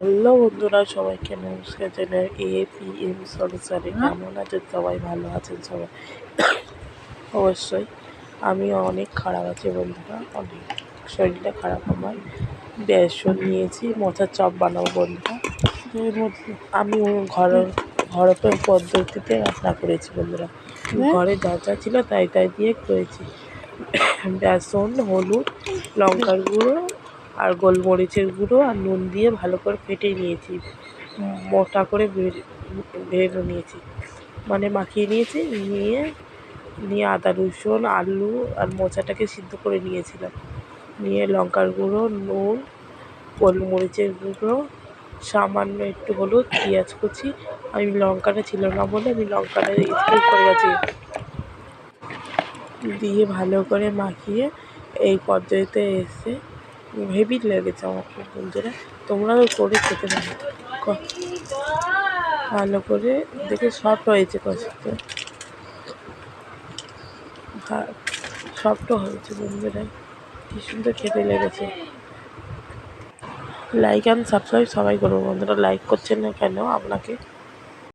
Hello বন্ধুরা, সবাইকে নমস্কার জানাই। APM সলিউশনে কেমন আছেন সবাই? ভালো আছেন সবাই? অবশ্যই আমিও অনেক খারাপ আছি বন্ধুরা, অনেক শরীরটা খারাপ। আমার বেসন নিয়েছি, মোচার চপ বানাবো বন্ধুরা। এর মধ্যে আমি ঘরোয়া পদ্ধতিতে রান্না করেছি বন্ধুরা। ঘরে যা যা ছিল তাই দিয়ে করেছি। বেসন, হলুদ, লঙ্কার গুঁড়ো আর গোলমরিচের গুঁড়ো আর নুন দিয়ে ভালো করে ফেটে নিয়েছি, মোটা করে ভেজে নিয়েছি, মানে মাখিয়ে নিয়েছি। নিয়ে আদা রসুন আলু আর মোচাটাকে সিদ্ধ করে নিয়েছিলাম। নিয়ে লঙ্কার গুঁড়ো, নুন, গোলমরিচের গুঁড়ো, সামান্য একটু হলুদ, পেঁয়াজ কুচি। আমি লঙ্কাটা ছিল না বলে আমি লঙ্কাটা স্কিপ করে গেছি। দিয়ে ভালো করে মাখিয়ে এই পদ্ধতিতে এসে হেভি লেগেছে আমাকে বন্ধুরা। তোমরাও করে খেতে পারো। ভালো করে দেখে সফট হয়েছে, কষতে সফটও হয়েছে বন্ধুরা, কি সুন্দর খেতে লেগেছে। লাইক অ্যান্ড সাবস্ক্রাইব সবাই করবো বন্ধুরা। লাইক করছেন না কেন? আপনাকে